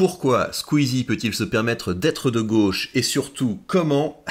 Pourquoi Squeezie peut-il se permettre d'être de gauche et surtout comment?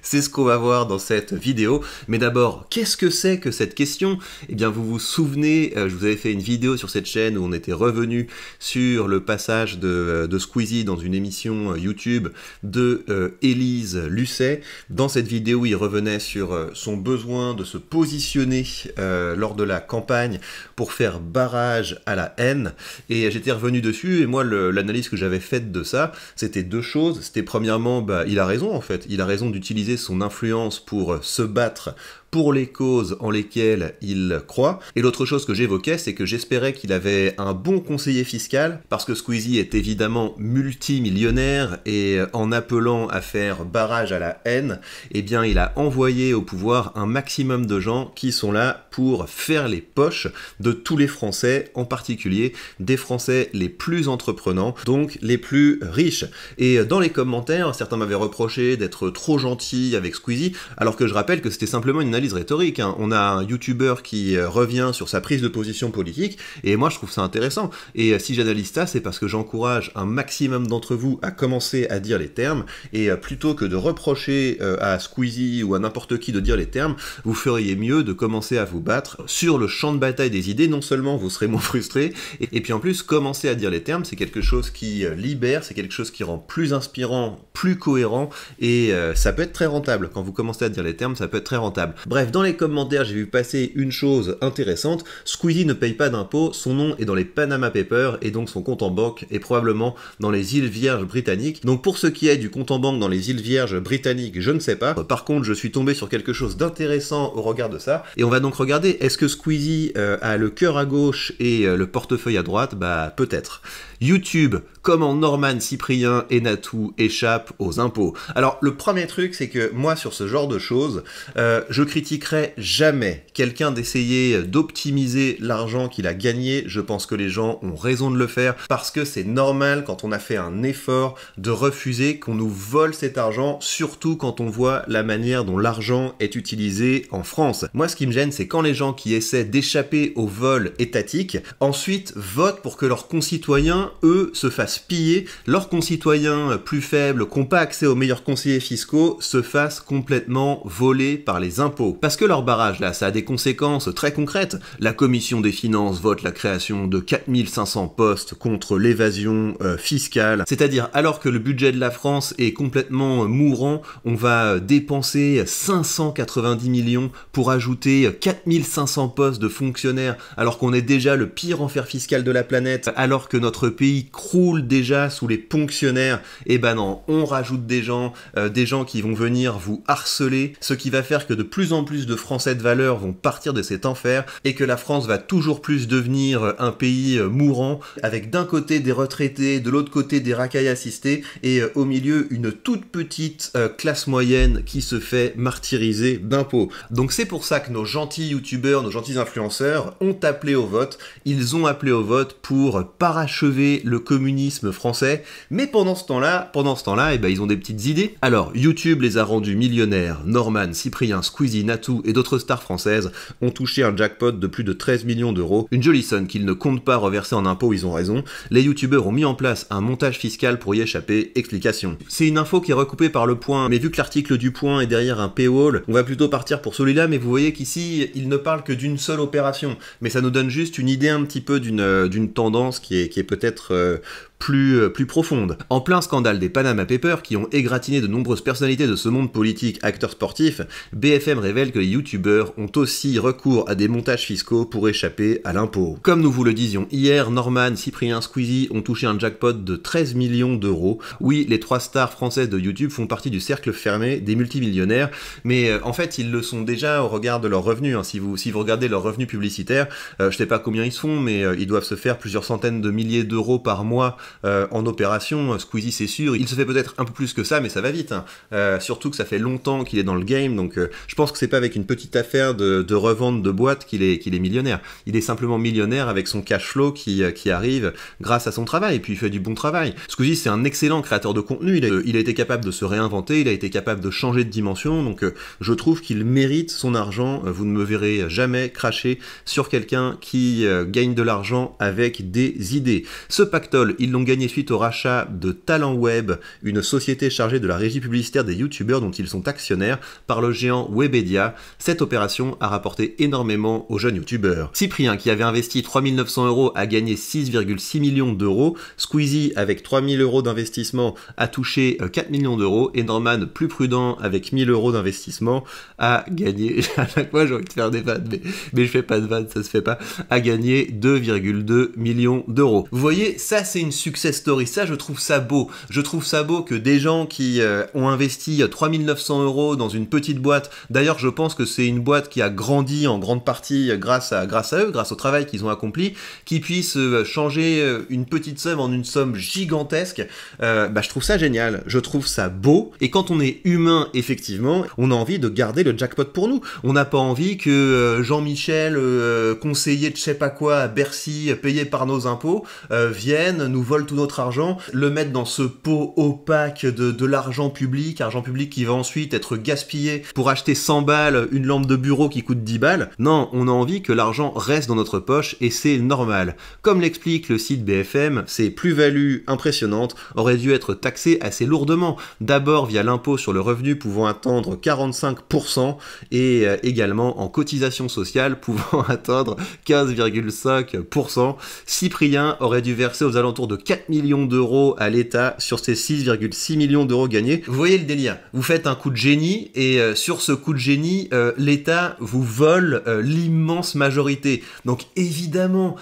C'est ce qu'on va voir dans cette vidéo. Mais d'abord, qu'est-ce que c'est que cette question? Eh bien, vous vous souvenez, je vous avais fait une vidéo sur cette chaîne où on était revenu sur le passage de Squeezie dans une émission YouTube de Élise Lucet. Dans cette vidéo, il revenait sur son besoin de se positionner lors de la campagne pour faire barrage à la haine. Et j'étais revenu dessus et moi, l'analyse que j'avais faite de ça, c'était deux choses. C'était premièrement, il a raison en fait. Il a raison d'utiliser son influence pour se battre pour les causes en lesquelles il croit. Et l'autre chose que j'évoquais, c'est que j'espérais qu'il avait un bon conseiller fiscal, parce que Squeezie est évidemment multimillionnaire, et en appelant à faire barrage à la haine, eh bien il a envoyé au pouvoir un maximum de gens qui sont là pour faire les poches de tous les Français, en particulier des Français les plus entreprenants, donc les plus riches. Et dans les commentaires, certains m'avaient reproché d'être trop gentil avec Squeezie, alors que je rappelle que c'était simplement une analyse rhétorique. On a un YouTuber qui revient sur sa prise de position politique, et moi je trouve ça intéressant. Et si j'analyse ça, c'est parce que j'encourage un maximum d'entre vous à commencer à dire les termes, et plutôt que de reprocher à Squeezie ou à n'importe qui de dire les termes, vous feriez mieux de commencer à vous battre sur le champ de bataille des idées. Non seulement vous serez moins frustré, et puis en plus, commencer à dire les termes, c'est quelque chose qui libère, c'est quelque chose qui rend plus inspirant, plus cohérent, et ça peut être très rentable. Quand vous commencez à dire les termes, ça peut être très rentable. Bref, dans les commentaires, j'ai vu passer une chose intéressante. Squeezie ne paye pas d'impôts, son nom est dans les Panama Papers, et donc son compte en banque est probablement dans les îles Vierges britanniques. Donc pour ce qui est du compte en banque dans les îles Vierges britanniques, je ne sais pas. Par contre, je suis tombé sur quelque chose d'intéressant au regard de ça, et on va donc regarder, est-ce que Squeezie a le cœur à gauche et le portefeuille à droite? Bah peut-être. YouTube, comment Norman, Cyprien et Natou échappent aux impôts. Alors le premier truc, c'est que moi sur ce genre de choses, je critiquerai jamais quelqu'un d'essayer d'optimiser l'argent qu'il a gagné. Je pense que les gens ont raison de le faire, parce que c'est normal quand on a fait un effort de refuser qu'on nous vole cet argent, surtout quand on voit la manière dont l'argent est utilisé en France. Moi ce qui me gêne, c'est quand les gens qui essaient d'échapper au vol étatique, ensuite votent pour que leurs concitoyens, eux, se fassent piller, leurs concitoyens plus faibles, qui n'ont pas accès aux meilleurs conseillers fiscaux, se fassent complètement voler par les impôts. Parce que leur barrage, là, ça a des conséquences très concrètes. La commission des finances vote la création de 4500 postes contre l'évasion fiscale. C'est-à-dire, alors que le budget de la France est complètement mourant, on va dépenser 590 millions pour ajouter 4500 postes de fonctionnaires, alors qu'on est déjà le pire enfer fiscal de la planète, alors que notre pays croule déjà sous les ponctionnaires. Et ben non, on rajoute des gens qui vont venir vous harceler, ce qui va faire que de plus en plus de Français de valeur vont partir de cet enfer, et que la France va toujours plus devenir un pays mourant, avec d'un côté des retraités, de l'autre côté des racailles assistés, et au milieu une toute petite classe moyenne qui se fait martyriser d'impôts. Donc c'est pour ça que nos gentils youtubeurs, nos gentils influenceurs ont appelé au vote. Ils ont appelé au vote pour parachever le communisme français, mais pendant ce temps-là, eh ben, ils ont des petites idées. Alors, YouTube les a rendus millionnaires. Norman, Cyprien, Squeezie, Natou et d'autres stars françaises ont touché un jackpot de plus de 13 millions d'euros. Une jolie somme qu'ils ne comptent pas reverser en impôts, ils ont raison. Les youtubeurs ont mis en place un montage fiscal pour y échapper. Explication. C'est une info qui est recoupée par Le Point, mais vu que l'article du Point est derrière un paywall, on va plutôt partir pour celui-là, mais vous voyez qu'ici, il ne parle que d'une seule opération. Mais ça nous donne juste une idée un petit peu d'une tendance qui est peut-être plus profonde. En plein scandale des Panama Papers, qui ont égratigné de nombreuses personnalités de ce monde politique, acteurs sportifs, BFM révèle que les youtubeurs ont aussi recours à des montages fiscaux pour échapper à l'impôt. Comme nous vous le disions hier, Norman, Cyprien, Squeezie ont touché un jackpot de 13 millions d'euros. Oui, les trois stars françaises de YouTube font partie du cercle fermé des multimillionnaires, mais en fait ils le sont déjà au regard de leurs revenus. Si vous regardez leurs revenus publicitaires, je sais pas combien ils se font, mais ils doivent se faire plusieurs centaines de milliers d'euros par mois en opération. Squeezie, c'est sûr, il se fait peut-être un peu plus que ça, mais ça va vite. Surtout que ça fait longtemps qu'il est dans le game, donc je pense que c'est pas avec une petite affaire de revente de boîte qu'il est millionnaire. Il est simplement millionnaire avec son cash flow qui arrive grâce à son travail, et puis il fait du bon travail. Squeezie, c'est un excellent créateur de contenu, il a été capable de se réinventer, il a été capable de changer de dimension, donc je trouve qu'il mérite son argent. Vous ne me verrez jamais cracher sur quelqu'un qui gagne de l'argent avec des idées. Ce pactole, ils l'ont donc gagné suite au rachat de Talent Web, une société chargée de la régie publicitaire des youtubeurs dont ils sont actionnaires, par le géant Webedia. Cette opération a rapporté énormément aux jeunes youtubeurs. Cyprien, qui avait investi 3 900 €, a gagné 6,6 millions d'euros. Squeezie, avec 3 000 € d'investissement, a touché 4 millions d'euros. Et Norman, plus prudent, avec 1 000 € d'investissement, a gagné, à chaque fois j'ai envie de faire des vannes, mais je fais pas de vannes, ça se fait pas, a gagné 2,2 millions d'euros. Vous voyez, ça c'est une success story, ça je trouve ça beau. Je trouve ça beau que des gens qui ont investi 3 900 € dans une petite boîte, d'ailleurs je pense que c'est une boîte qui a grandi en grande partie grâce à eux, grâce au travail qu'ils ont accompli, qui puissent changer une petite somme en une somme gigantesque, je trouve ça génial, je trouve ça beau, et quand on est humain, effectivement, on a envie de garder le jackpot pour nous. On n'a pas envie que Jean-Michel, conseiller de je sais pas quoi à Bercy, payé par nos impôts, vienne, nous vole tout notre argent, le mettre dans ce pot opaque de l'argent public qui va ensuite être gaspillé pour acheter 100 balles une lampe de bureau qui coûte 10 balles. Non, on a envie que l'argent reste dans notre poche et c'est normal. Comme l'explique le site BFM, ces plus-values impressionnantes auraient dû être taxées assez lourdement. D'abord via l'impôt sur le revenu pouvant atteindre 45% et également en cotisation sociale pouvant atteindre 15,5%. Cyprien aurait dû verser aux alentours de 4 millions d'euros à l'État sur ces 6,6 millions d'euros gagnés. Vous voyez le délire, vous faites un coup de génie et sur ce coup de génie, l'État vous vole l'immense majorité. Donc évidemment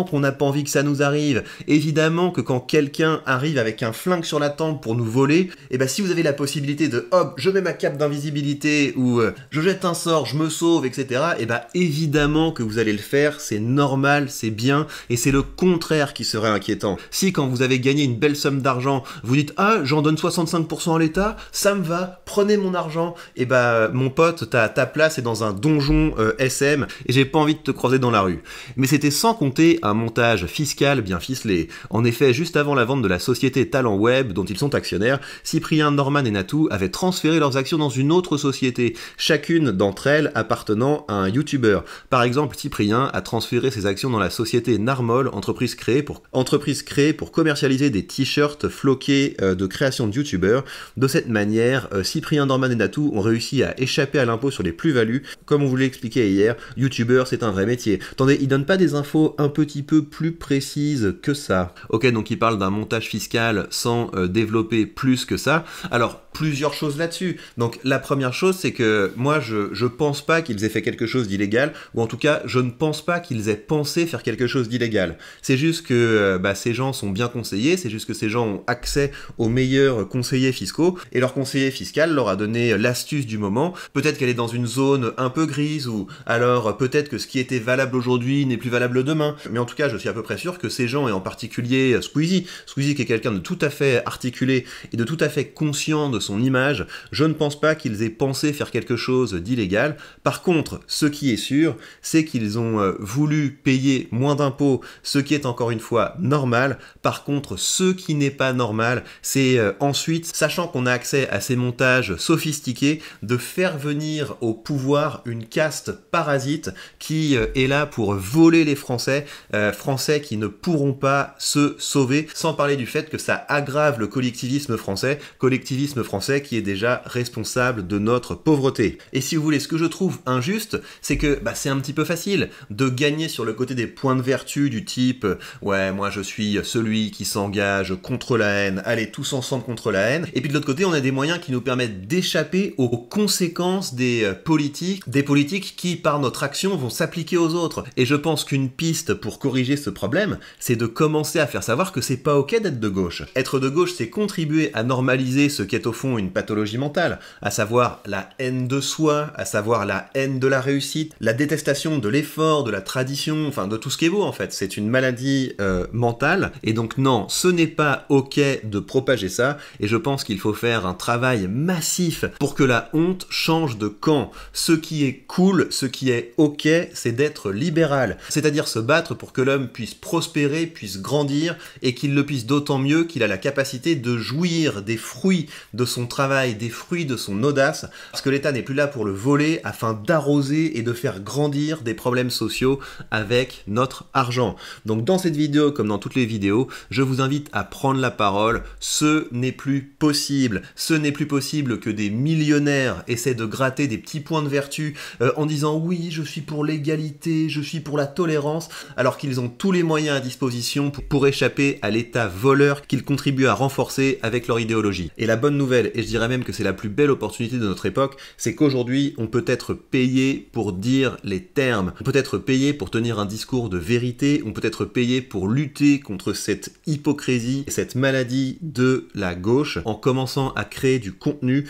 qu'on n'a pas envie que ça nous arrive, évidemment que quand quelqu'un arrive avec un flingue sur la tempe pour nous voler, et ben si vous avez la possibilité de hop, je mets ma cape d'invisibilité ou je jette un sort, je me sauve, etc. Et ben évidemment que vous allez le faire, c'est normal, c'est bien, et c'est le contraire qui serait inquiétant. Si quand vous avez gagné une belle somme d'argent, vous dites ah j'en donne 65% à l'État, ça me va, prenez mon argent, et ben mon pote, ta place est dans un donjon SM et j'ai pas envie de te croiser dans la rue. Mais c'était sans compter un montage fiscal bien ficelé. En effet, juste avant la vente de la société Talent Web dont ils sont actionnaires, Cyprien, Norman et Natou avaient transféré leurs actions dans une autre société, chacune d'entre elles appartenant à un youtubeur. Par exemple, Cyprien a transféré ses actions dans la société Narmol, entreprise créée pour commercialiser des t-shirts floqués de création de youtubeurs. De cette manière, Cyprien, Norman et Natou ont réussi à échapper à l'impôt sur les plus-values. Comme on vous l'a expliqué hier, youtubeur c'est un vrai métier. Attendez, il donne pas des infos un petit peu plus précises que ça. Ok, donc il parle d'un montage fiscal sans développer plus que ça. Alors, plusieurs choses là-dessus. Donc la première chose, c'est que moi je pense pas qu'ils aient fait quelque chose d'illégal, ou en tout cas je ne pense pas qu'ils aient pensé faire quelque chose d'illégal. C'est juste que ces gens sont bien conseillés, c'est juste que ces gens ont accès aux meilleurs conseillers fiscaux, et leur conseiller fiscal leur a donné l'astuce du moment. Peut-être qu'elle est dans une zone un peu grise, ou alors peut-être que ce qui était valable aujourd'hui n'est plus valable demain. Mais en tout cas, je suis à peu près sûr que ces gens, et en particulier Squeezie qui est quelqu'un de tout à fait articulé et de tout à fait conscient de son image, je ne pense pas qu'ils aient pensé faire quelque chose d'illégal. Par contre, ce qui est sûr, c'est qu'ils ont voulu payer moins d'impôts, ce qui est encore une fois normal. Par contre, ce qui n'est pas normal, c'est ensuite, sachant qu'on a accès à ces montages sophistiqués, de faire venir au pouvoir une caste parasite qui est là pour voler les Français, Français qui ne pourront pas se sauver, sans parler du fait que ça aggrave le collectivisme français qui est déjà responsable de notre pauvreté. Et si vous voulez, ce que je trouve injuste, c'est que c'est un petit peu facile de gagner sur le côté des points de vertu du type « ouais, moi je suis celui qui s'engage contre la haine, allez tous ensemble contre la haine », et puis de l'autre côté, on a des moyens qui nous permettent d'échapper aux conséquences des politiques qui, par notre action, vont s'appliquer aux autres. Et je pense qu'une piste pour corriger ce problème, c'est de commencer à faire savoir que c'est pas ok d'être de gauche. Être de gauche, c'est contribuer à normaliser ce qu'est au fond une pathologie mentale, à savoir la haine de soi, à savoir la haine de la réussite, la détestation de l'effort, de la tradition, enfin de tout ce qui est beau en fait. C'est une maladie mentale, et donc non, ce n'est pas ok de propager ça, et je pense qu'il faut faire un travail massif pour que la honte change de camp. Ce qui est cool, ce qui est ok, c'est d'être libéral, c'est-à-dire se battre pour que l'homme puisse prospérer, puisse grandir, et qu'il le puisse d'autant mieux qu'il a la capacité de jouir des fruits de son travail, des fruits de son audace, parce que l'État n'est plus là pour le voler afin d'arroser et de faire grandir des problèmes sociaux avec notre argent. Donc dans cette vidéo, comme dans toutes les vidéos, je vous invite à prendre la parole. Ce n'est plus possible. Ce n'est plus possible que des millionnaires essaient de gratter des petits points de vertu en disant oui, je suis pour l'égalité, je suis pour la tolérance, alors qu'ils ont tous les moyens à disposition pour échapper à l'état voleur qu'ils contribuent à renforcer avec leur idéologie. Et la bonne nouvelle, et je dirais même que c'est la plus belle opportunité de notre époque, c'est qu'aujourd'hui, on peut être payé pour dire les termes. On peut être payé pour tenir un discours de vérité, on peut être payé pour lutter contre cette hypocrisie, cette maladie de la gauche, en commençant à créer du contenu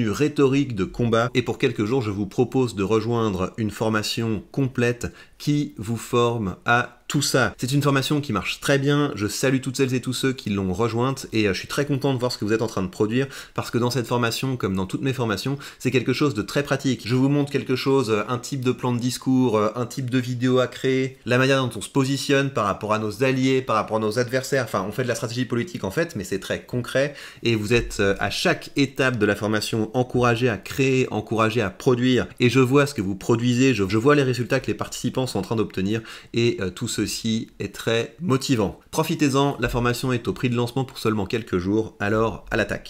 rhétorique de combat. Et pour quelques jours, je vous propose de rejoindre une formation complète qui vous forme à tout ça. C'est une formation qui marche très bien, je salue toutes celles et tous ceux qui l'ont rejointe et je suis très content de voir ce que vous êtes en train de produire parce que dans cette formation, comme dans toutes mes formations, c'est quelque chose de très pratique. Je vous montre quelque chose, un type de plan de discours, un type de vidéo à créer, la manière dont on se positionne par rapport à nos alliés, par rapport à nos adversaires, enfin on fait de la stratégie politique en fait, mais c'est très concret et vous êtes à chaque étape de la formation encouragé à créer, encouragé à produire et je vois ce que vous produisez, je vois les résultats que les participants sont en train d'obtenir et tout ceci est très motivant. Profitez-en, la formation est au prix de lancement pour seulement quelques jours, alors à l'attaque.